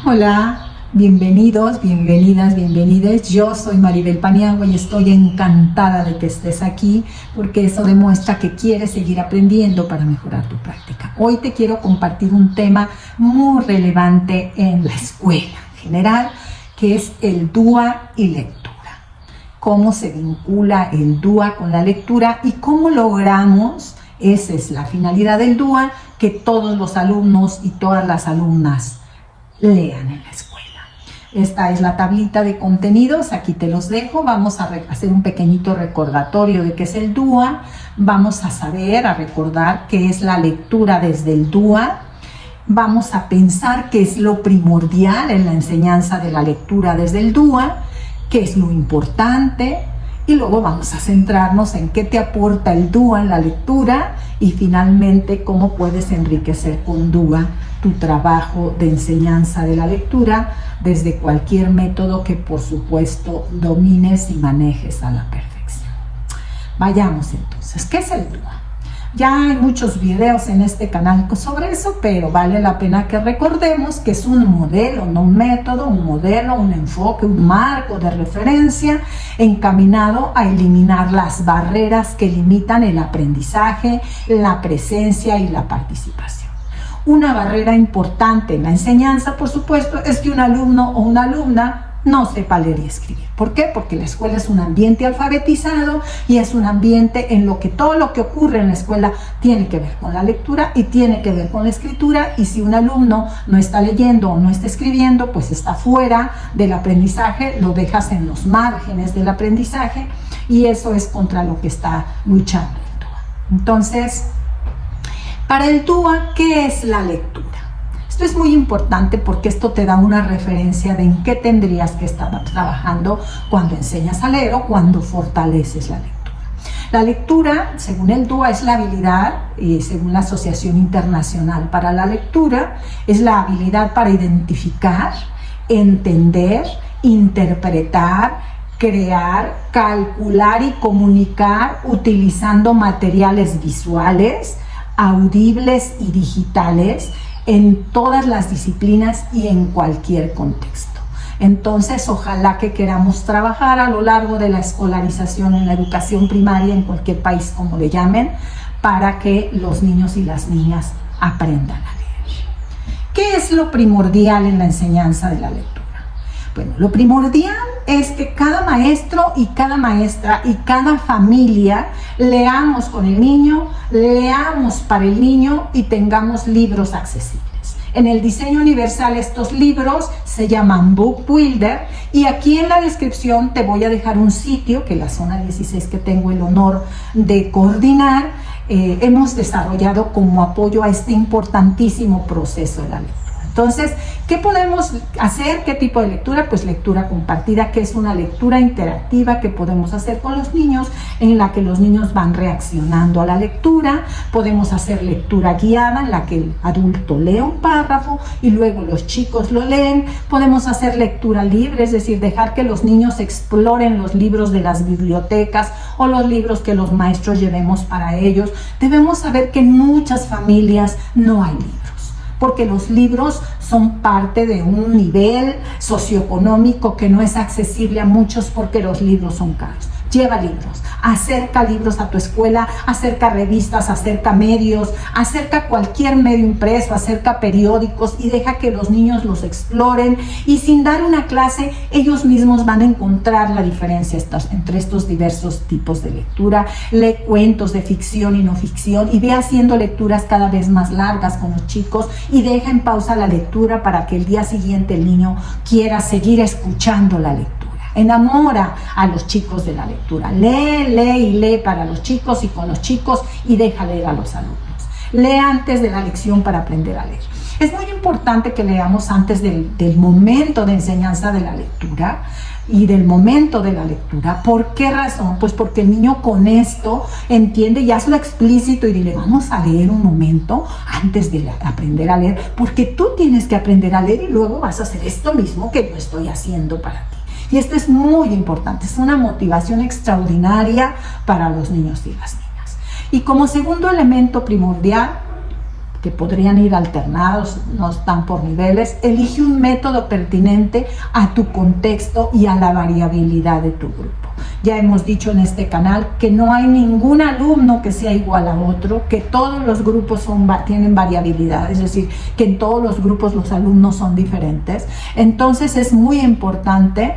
Hola, bienvenidos, bienvenidas, bienvenides. Yo soy Maribel Paniagua y estoy encantada de que estés aquí porque eso demuestra que quieres seguir aprendiendo para mejorar tu práctica. Hoy te quiero compartir un tema muy relevante en la escuela en general, que es el DUA y lectura. Cómo se vincula el DUA con la lectura y cómo logramos, esa es la finalidad del DUA, que todos los alumnos y todas las alumnas lean en la escuela. Esta es la tablita de contenidos, aquí te los dejo. Vamos a hacer un pequeñito recordatorio de qué es el DUA. Vamos a recordar qué es la lectura desde el DUA. Vamos a pensar qué es lo primordial en la enseñanza de la lectura desde el DUA, qué es lo importante, y luego vamos a centrarnos en qué te aporta el DUA en la lectura y finalmente cómo puedes enriquecer con DUA tu trabajo de enseñanza de la lectura desde cualquier método que por supuesto domines y manejes a la perfección. Vayamos entonces, ¿qué es el DUA? Ya hay muchos videos en este canal sobre eso, pero vale la pena que recordemos que es un modelo, no un método, un modelo, un enfoque, un marco de referencia encaminado a eliminar las barreras que limitan el aprendizaje, la presencia y la participación. Una barrera importante en la enseñanza, por supuesto, es que un alumno o una alumna no sepa leer y escribir. ¿Por qué? Porque la escuela es un ambiente alfabetizado y es un ambiente en lo que todo lo que ocurre en la escuela tiene que ver con la lectura y tiene que ver con la escritura, y si un alumno no está leyendo o no está escribiendo, pues está fuera del aprendizaje, lo dejas en los márgenes del aprendizaje, y eso es contra lo que está luchando el DUA. Entonces, para el DUA, ¿qué es la lectura? Esto es muy importante porque esto te da una referencia de en qué tendrías que estar trabajando cuando enseñas a leer o cuando fortaleces la lectura. La lectura, según el DUA, es la habilidad, y según la Asociación Internacional para la Lectura, es la habilidad para identificar, entender, interpretar, crear, calcular y comunicar utilizando materiales visuales, audibles y digitales, en todas las disciplinas y en cualquier contexto. Entonces, ojalá que queramos trabajar a lo largo de la escolarización en la educación primaria, en cualquier país como le llamen, para que los niños y las niñas aprendan a leer. ¿Qué es lo primordial en la enseñanza de la lectura? Bueno, lo primordial es que cada maestro y cada maestra y cada familia leamos con el niño, leamos para el niño y tengamos libros accesibles. En el diseño universal estos libros se llaman Book Builder, y aquí en la descripción te voy a dejar un sitio que la zona 16 que tengo el honor de coordinar hemos desarrollado como apoyo a este importantísimo proceso de la lectura. Entonces, ¿qué podemos hacer? ¿Qué tipo de lectura? Pues lectura compartida, que es una lectura interactiva que podemos hacer con los niños, en la que los niños van reaccionando a la lectura. Podemos hacer lectura guiada, en la que el adulto lee un párrafo y luego los chicos lo leen. Podemos hacer lectura libre, es decir, dejar que los niños exploren los libros de las bibliotecas o los libros que los maestros llevemos para ellos. Debemos saber que en muchas familias no hay libros, porque los libros son parte de un nivel socioeconómico que no es accesible a muchos porque los libros son caros. Lleva libros, acerca libros a tu escuela, acerca revistas, acerca medios, acerca cualquier medio impreso, acerca periódicos, y deja que los niños los exploren, y sin dar una clase ellos mismos van a encontrar la diferencia entre estos diversos tipos de lectura. Lee cuentos de ficción y no ficción y ve haciendo lecturas cada vez más largas con los chicos, y deja en pausa la lectura para que el día siguiente el niño quiera seguir escuchando la lectura. Enamora a los chicos de la lectura. Lee, lee y lee para los chicos y con los chicos, y deja leer a los alumnos. Lee antes de la lección para aprender a leer. Es muy importante que leamos antes del momento de enseñanza de la lectura y del momento de la lectura. ¿Por qué razón? Pues porque el niño con esto entiende y hazlo explícito y dile, vamos a leer un momento antes de aprender a leer, porque tú tienes que aprender a leer y luego vas a hacer esto mismo que yo estoy haciendo para ti. Y esto es muy importante, es una motivación extraordinaria para los niños y las niñas. Y como segundo elemento primordial, que podrían ir alternados, no están por niveles. Elige un método pertinente a tu contexto y a la variabilidad de tu grupo. Ya hemos dicho en este canal que no hay ningún alumno que sea igual a otro, que todos los grupos tienen variabilidad, es decir, que en todos los grupos los alumnos son diferentes. Entonces es muy importante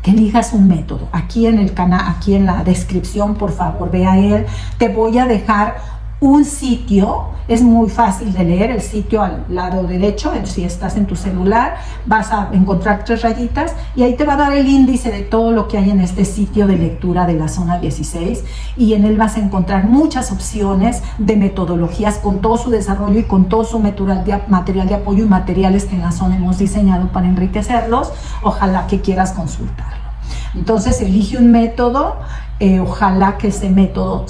que elijas un método. Aquí en el canal, aquí en la descripción, por favor, ve a él. Te voy a dejar un sitio, es muy fácil de leer, el sitio al lado derecho, si estás en tu celular, vas a encontrar 3 rayitas y ahí te va a dar el índice de todo lo que hay en este sitio de lectura de la zona 16, y en él vas a encontrar muchas opciones de metodologías con todo su desarrollo y con todo su material de apoyo y materiales que en la zona hemos diseñado para enriquecerlos. Ojalá que quieras consultarlo. Entonces elige un método, ojalá que ese método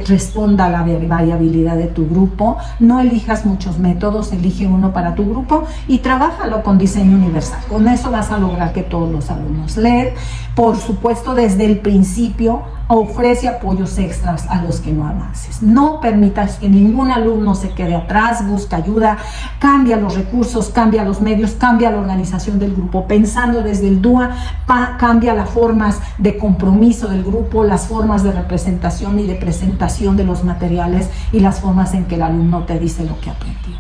responda a la variabilidad de tu grupo. No elijas muchos métodos, elige uno para tu grupo y trabájalo con diseño universal. Con eso vas a lograr que todos los alumnos lean. Por supuesto, desde el principio ofrece apoyos extras a los que no avances. No permitas que ningún alumno se quede atrás, busca ayuda, cambia los recursos, cambia los medios, cambia la organización del grupo. Pensando desde el DUA, cambia las formas de compromiso del grupo, las formas de representación y de presentación de los materiales y las formas en que el alumno te dice lo que aprendió.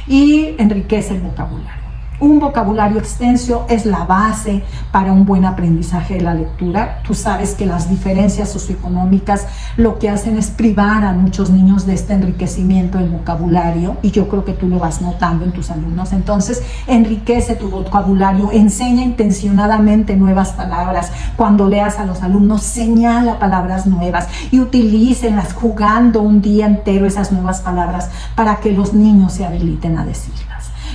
Y enriquece el vocabulario. Un vocabulario extenso es la base para un buen aprendizaje de la lectura. Tú sabes que las diferencias socioeconómicas lo que hacen es privar a muchos niños de este enriquecimiento del vocabulario, y yo creo que tú lo vas notando en tus alumnos. Entonces, enriquece tu vocabulario, enseña intencionadamente nuevas palabras. Cuando leas a los alumnos, señala palabras nuevas y utilícenlas jugando un día entero esas nuevas palabras para que los niños se habiliten a decirlas.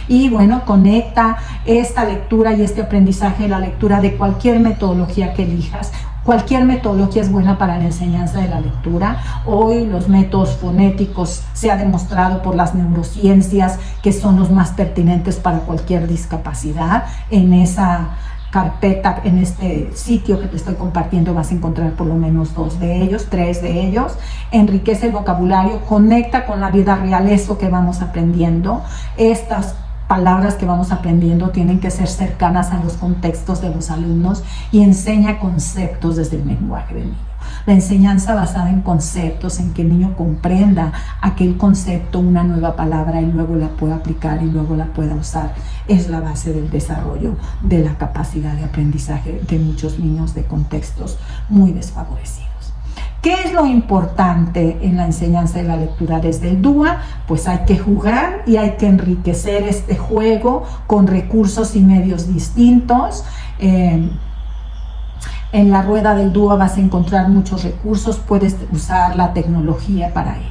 Y bueno, conecta esta lectura y este aprendizaje de la lectura de cualquier metodología que elijas. Cualquier metodología es buena para la enseñanza de la lectura. Hoy los métodos fonéticos se ha demostrado por las neurociencias que son los más pertinentes para cualquier discapacidad. En esa carpeta, en este sitio que te estoy compartiendo, vas a encontrar por lo menos 2 de ellos, 3 de ellos. Enriquece el vocabulario, conecta con la vida real eso que vamos aprendiendo. Estas palabras que vamos aprendiendo tienen que ser cercanas a los contextos de los alumnos, y enseña conceptos desde el lenguaje del niño. La enseñanza basada en conceptos, en que el niño comprenda aquel concepto, una nueva palabra, y luego la pueda aplicar y luego la pueda usar, es la base del desarrollo de la capacidad de aprendizaje de muchos niños de contextos muy desfavorecidos. ¿Qué es lo importante en la enseñanza de la lectura desde el DUA? Pues hay que jugar y hay que enriquecer este juego con recursos y medios distintos. En la rueda del DUA vas a encontrar muchos recursos, puedes usar la tecnología para ello.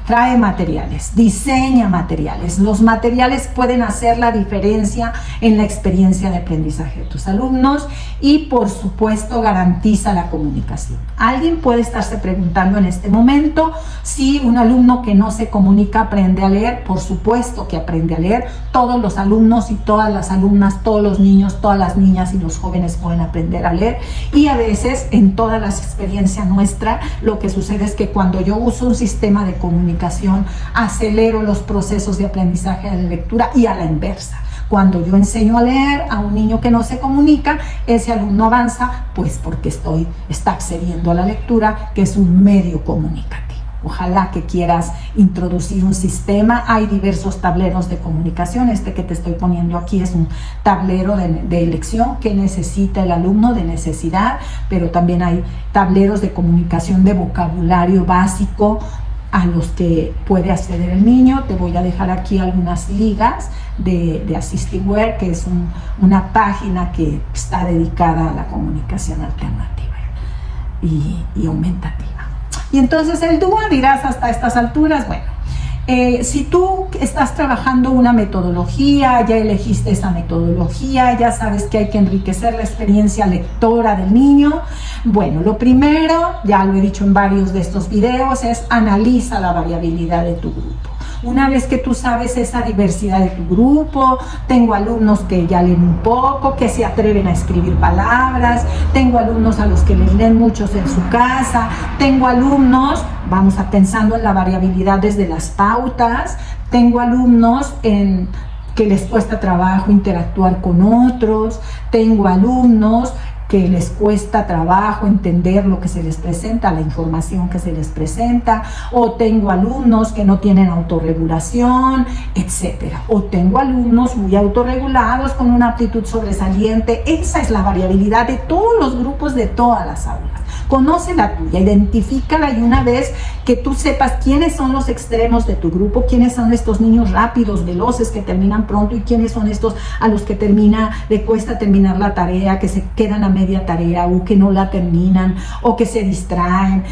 Trae materiales, diseña materiales. Los materiales pueden hacer la diferencia en la experiencia de aprendizaje de tus alumnos, y por supuesto garantiza la comunicación. Alguien puede estarse preguntando en este momento si un alumno que no se comunica aprende a leer. Por supuesto que aprende a leer. Todos los alumnos y todas las alumnas, todos los niños, todas las niñas y los jóvenes pueden aprender a leer, y a veces en toda la experiencia nuestra lo que sucede es que cuando yo uso un sistema de comunicación, acelero los procesos de aprendizaje de la lectura, y a la inversa. Cuando yo enseño a leer a un niño que no se comunica, ese alumno avanza, pues porque está accediendo a la lectura, que es un medio comunicativo. Ojalá que quieras introducir un sistema. Hay diversos tableros de comunicación. Este que te estoy poniendo aquí es un tablero de elección que necesita el alumno, de necesidad, pero también hay tableros de comunicación de vocabulario básico a los que puede acceder el niño. Te voy a dejar aquí algunas ligas de Assistiveware, que es una página que está dedicada a la comunicación alternativa y aumentativa. Y entonces el DUA, dirás hasta estas alturas, bueno, si tú estás trabajando una metodología, ya elegiste esa metodología, ya sabes que hay que enriquecer la experiencia lectora del niño. Bueno, lo primero, ya lo he dicho en varios de estos videos, es analiza la variabilidad de tu grupo. Una vez que tú sabes esa diversidad de tu grupo, tengo alumnos que ya leen un poco, que se atreven a escribir palabras, tengo alumnos a los que les leen muchos en su casa, tengo alumnos, vamos a pensando en la variabilidad desde las pautas, tengo alumnos que les cuesta trabajo interactuar con otros, tengo alumnos que les cuesta trabajo entender lo que se les presenta, la información que se les presenta, o tengo alumnos que no tienen autorregulación, etcétera. O tengo alumnos muy autorregulados con una aptitud sobresaliente. Esa es la variabilidad de todos los grupos de todas las aulas. Conoce la tuya, identifícala, y una vez que tú sepas quiénes son los extremos de tu grupo, quiénes son estos niños rápidos, veloces, que terminan pronto, y quiénes son estos a los que le cuesta terminar la tarea, que se quedan a media tarea o que no la terminan o que se distraen,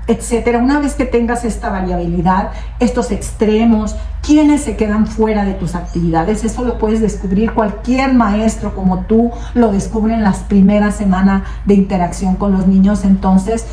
etcétera. Una vez que tengas esta variabilidad, estos extremos, quiénes se quedan fuera de tus actividades, eso lo puedes descubrir cualquier maestro como tú lo descubre en las primeras semanas de interacción con los niños. Entonces,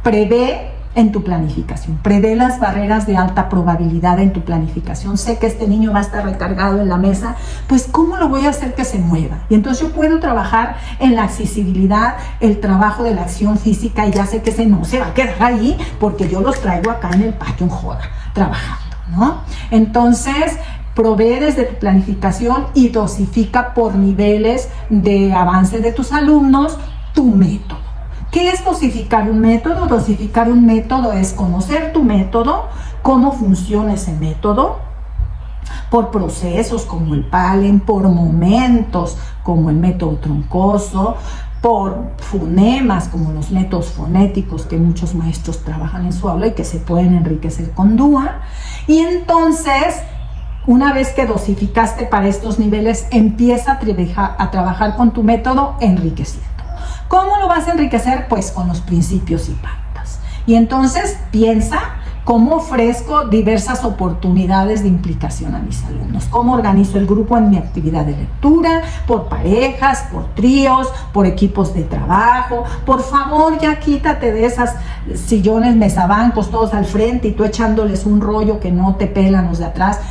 prevé en tu planificación, prevé las barreras de alta probabilidad en tu planificación. Sé que este niño va a estar recargado en la mesa, pues ¿cómo lo voy a hacer que se mueva? Y entonces yo puedo trabajar en la accesibilidad, el trabajo de la acción física, y ya sé que ese no se va a quedar ahí porque yo los traigo acá en el patio en joda, trabajando, ¿no? Entonces, provee desde tu planificación y dosifica por niveles de avance de tus alumnos tu método. ¿Qué es dosificar un método? Dosificar un método es conocer tu método, cómo funciona ese método, por procesos como el PALEN, por momentos como el método troncoso, por fonemas como los métodos fonéticos que muchos maestros trabajan en su aula y que se pueden enriquecer con DUA. Y entonces, una vez que dosificaste para estos niveles, empieza a trabajar con tu método enriqueciendo. ¿Cómo lo vas a enriquecer? Pues con los principios y pautas. Y entonces piensa cómo ofrezco diversas oportunidades de implicación a mis alumnos, cómo organizo el grupo en mi actividad de lectura, por parejas, por tríos, por equipos de trabajo. Por favor, ya quítate de esas sillones mesabancos todos al frente y tú echándoles un rollo que no te pelan los de atrás.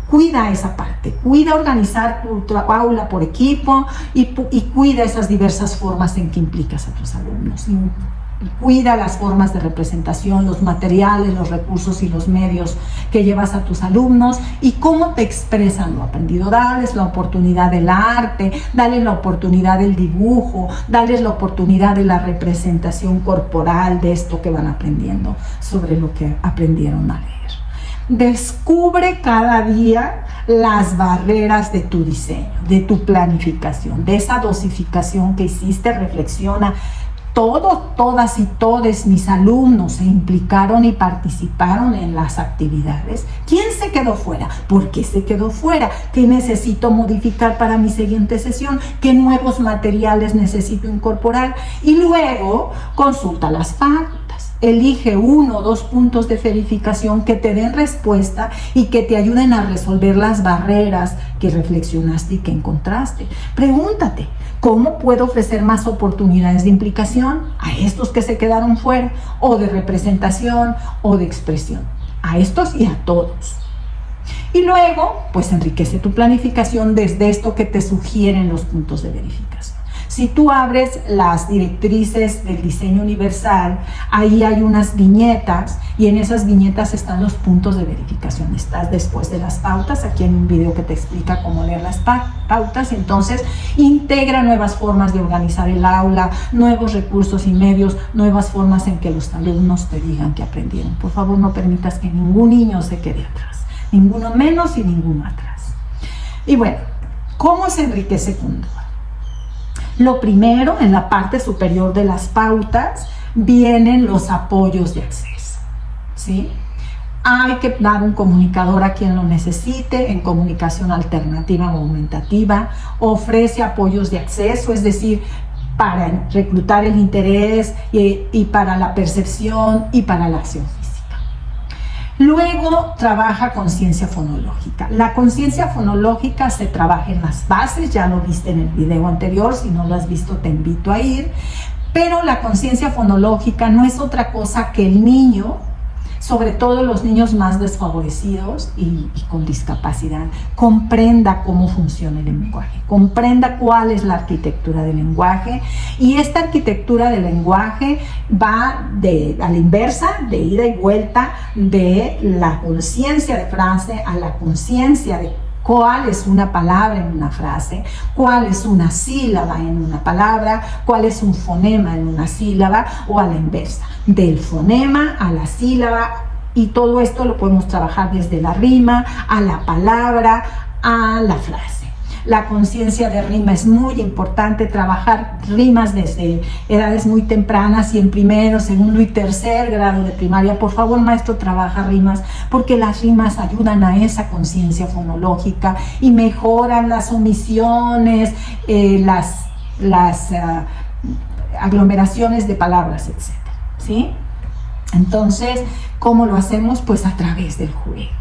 Cuida esa parte, cuida organizar tu aula por equipo y cuida esas diversas formas en que implicas a tus alumnos. Cuida las formas de representación, los materiales, los recursos y los medios que llevas a tus alumnos y cómo te expresan lo aprendido. Dales la oportunidad del arte, dales la oportunidad del dibujo, dales la oportunidad de la representación corporal de esto que van aprendiendo sobre lo que aprendieron a leer. Descubre cada día las barreras de tu diseño, de tu planificación, de esa dosificación que hiciste. Reflexiona. Todas y todos mis alumnos se implicaron y participaron en las actividades. ¿Quién se quedó fuera? ¿Por qué se quedó fuera? ¿Qué necesito modificar para mi siguiente sesión? ¿Qué nuevos materiales necesito incorporar? Y luego consulta las pautas. Elige 1 o 2 puntos de verificación que te den respuesta y que te ayuden a resolver las barreras que reflexionaste y que encontraste. Pregúntate, ¿cómo puedo ofrecer más oportunidades de implicación a estos que se quedaron fuera? O de representación o de expresión. A estos y a todos. Y luego, pues enriquece tu planificación desde esto que te sugieren los puntos de verificación. Si tú abres las directrices del diseño universal, ahí hay unas viñetas y en esas viñetas están los puntos de verificación. Estás después de las pautas, aquí hay un video que te explica cómo leer las pautas. Entonces, integra nuevas formas de organizar el aula, nuevos recursos y medios, nuevas formas en que los alumnos te digan que aprendieron. Por favor, no permitas que ningún niño se quede atrás, ninguno menos y ninguno atrás. Y bueno, ¿cómo se enriquece con DUA? Lo primero, en la parte superior de las pautas, vienen los apoyos de acceso, ¿sí? Hay que dar un comunicador a quien lo necesite en comunicación alternativa o aumentativa. Ofrece apoyos de acceso, es decir, para reclutar el interés y para la percepción y para la acción física. Luego trabaja conciencia fonológica. La conciencia fonológica se trabaja en las bases, ya lo viste en el video anterior, si no lo has visto te invito a ir, pero la conciencia fonológica no es otra cosa que el niño sobre todo los niños más desfavorecidos y con discapacidad, comprenda cómo funciona el lenguaje, comprenda cuál es la arquitectura del lenguaje, y esta arquitectura del lenguaje va a la inversa, de ida y vuelta, de la conciencia de frase a la conciencia de cuál es una palabra en una frase, cuál es una sílaba en una palabra, cuál es un fonema en una sílaba, o a la inversa, del fonema a la sílaba. Y todo esto lo podemos trabajar desde la rima a la palabra a la frase. La conciencia de rima es muy importante, trabajar rimas desde edades muy tempranas, y en primero, segundo y tercer grado de primaria. Por favor, maestro, trabaja rimas, porque las rimas ayudan a esa conciencia fonológica y mejoran las omisiones, las aglomeraciones de palabras, etc. ¿Sí? Entonces, ¿cómo lo hacemos? Pues a través del juego.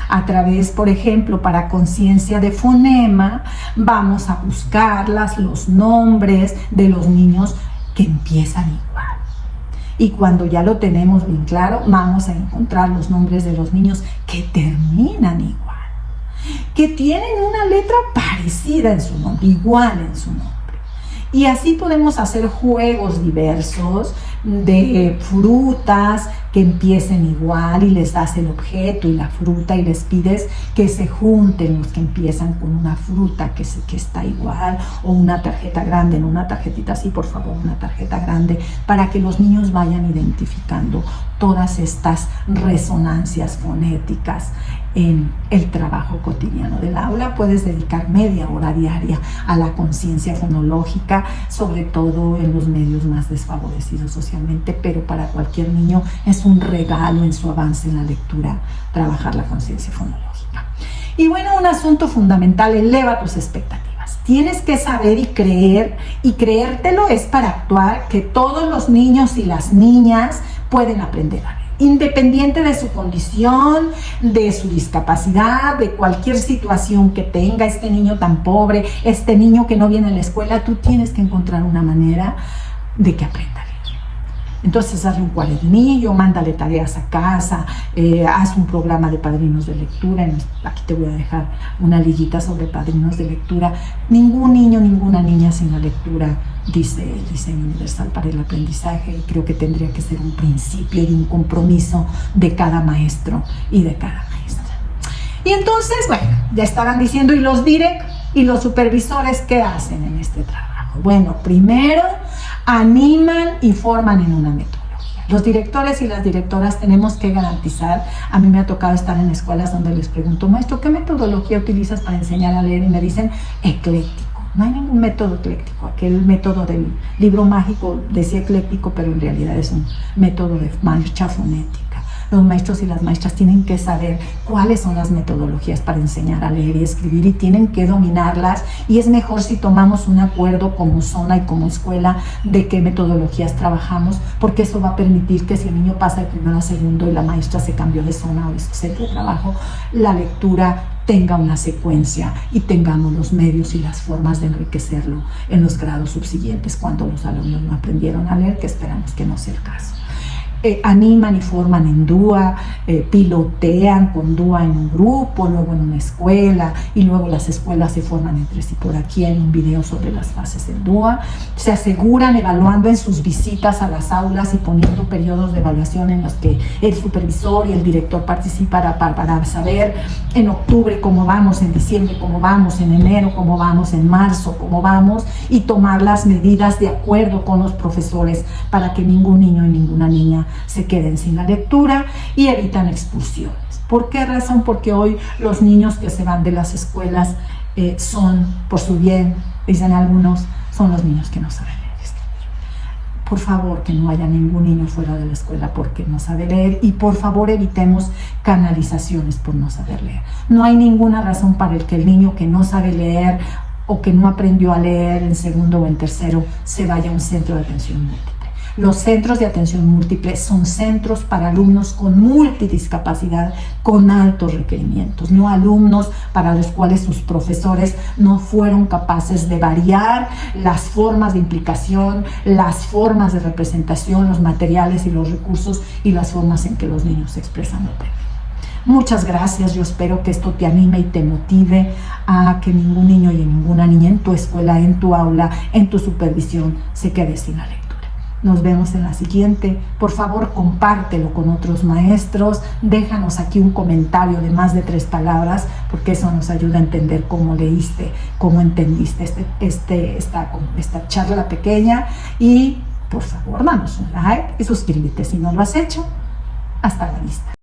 A través, por ejemplo, para conciencia de fonema, vamos a buscar los nombres de los niños que empiezan igual. Y cuando ya lo tenemos bien claro, vamos a encontrar los nombres de los niños que terminan igual, que tienen una letra parecida en su nombre, igual en su nombre. Y así podemos hacer juegos diversos de frutas que empiecen igual, y les das el objeto y la fruta y les pides que se junten los que empiezan con una fruta que está igual, o una tarjeta grande, en una tarjetita así, por favor, una tarjeta grande, para que los niños vayan identificando todas estas resonancias fonéticas en el trabajo cotidiano del aula. Puedes dedicar media hora diaria a la conciencia fonológica, sobre todo en los medios más desfavorecidos socialmente, pero para cualquier niño es un regalo en su avance en la lectura trabajar la conciencia fonológica. Y bueno, un asunto fundamental: eleva tus expectativas. Tienes que saber y creer, y creértelo es para actuar, que todos los niños y las niñas pueden aprender a leer, independiente de su condición, de su discapacidad, de cualquier situación que tenga. Este niño tan pobre, este niño que no viene a la escuela, tú tienes que encontrar una manera de que aprenda a leer. Entonces, hazle un cuadernillo, mándale tareas a casa, haz un programa de padrinos de lectura. Aquí te voy a dejar una liguita sobre padrinos de lectura. Ningún niño, ninguna niña sin la lectura, dice el Diseño Universal para el Aprendizaje, y creo que tendría que ser un principio y un compromiso de cada maestro y de cada maestra. Y entonces, bueno, ya estarán diciendo, ¿y los direct y los supervisores qué hacen en este trabajo? Bueno, primero animan y forman en una metodología. Los directores y las directoras tenemos que garantizar. A mí me ha tocado estar en escuelas donde les pregunto, maestro, ¿qué metodología utilizas para enseñar a leer? Y me dicen, ecléctico. No hay ningún método ecléctico. Aquel método del libro mágico decía ecléctico, pero en realidad es un método de marcha fonética. Los maestros y las maestras tienen que saber cuáles son las metodologías para enseñar a leer y escribir, y tienen que dominarlas, y es mejor si tomamos un acuerdo como zona y como escuela de qué metodologías trabajamos, porque eso va a permitir que si el niño pasa de primero a segundo y la maestra se cambió de zona o de centro de trabajo, la lectura tenga una secuencia y tengamos los medios y las formas de enriquecerlo en los grados subsiguientes, cuando los alumnos no aprendieron a leer, que esperamos que no sea el caso. Animan y forman en DUA, pilotean con DUA en un grupo, luego en una escuela, y luego las escuelas se forman entre sí. Por aquí hay un video sobre las fases del DUA. Se aseguran evaluando en sus visitas a las aulas y poniendo periodos de evaluación en los que el supervisor y el director participan para saber en octubre cómo vamos, en diciembre cómo vamos, en enero cómo vamos, en marzo cómo vamos, y tomar las medidas de acuerdo con los profesores para que ningún niño y ninguna niña se queden sin la lectura, y evitan expulsiones. ¿Por qué razón? Porque hoy los niños que se van de las escuelas son, por su bien, dicen algunos, son los niños que no saben leer y escribir. Por favor, que no haya ningún niño fuera de la escuela porque no sabe leer, y por favor evitemos canalizaciones por no saber leer. No hay ninguna razón para el que el niño que no sabe leer o que no aprendió a leer en segundo o en tercero se vaya a un centro de atención múltiple. Los centros de atención múltiple son centros para alumnos con multidiscapacidad, con altos requerimientos, no alumnos para los cuales sus profesores no fueron capaces de variar las formas de implicación, las formas de representación, los materiales y los recursos y las formas en que los niños se expresan o aprenden. Muchas gracias, yo espero que esto te anime y te motive a que ningún niño y ninguna niña en tu escuela, en tu aula, en tu supervisión se quede sin la lectura. Nos vemos en la siguiente. Por favor, compártelo con otros maestros, déjanos aquí un comentario de más de 3 palabras, porque eso nos ayuda a entender cómo leíste, cómo entendiste esta charla pequeña, y por favor, danos un like y suscríbete si no lo has hecho. Hasta la vista.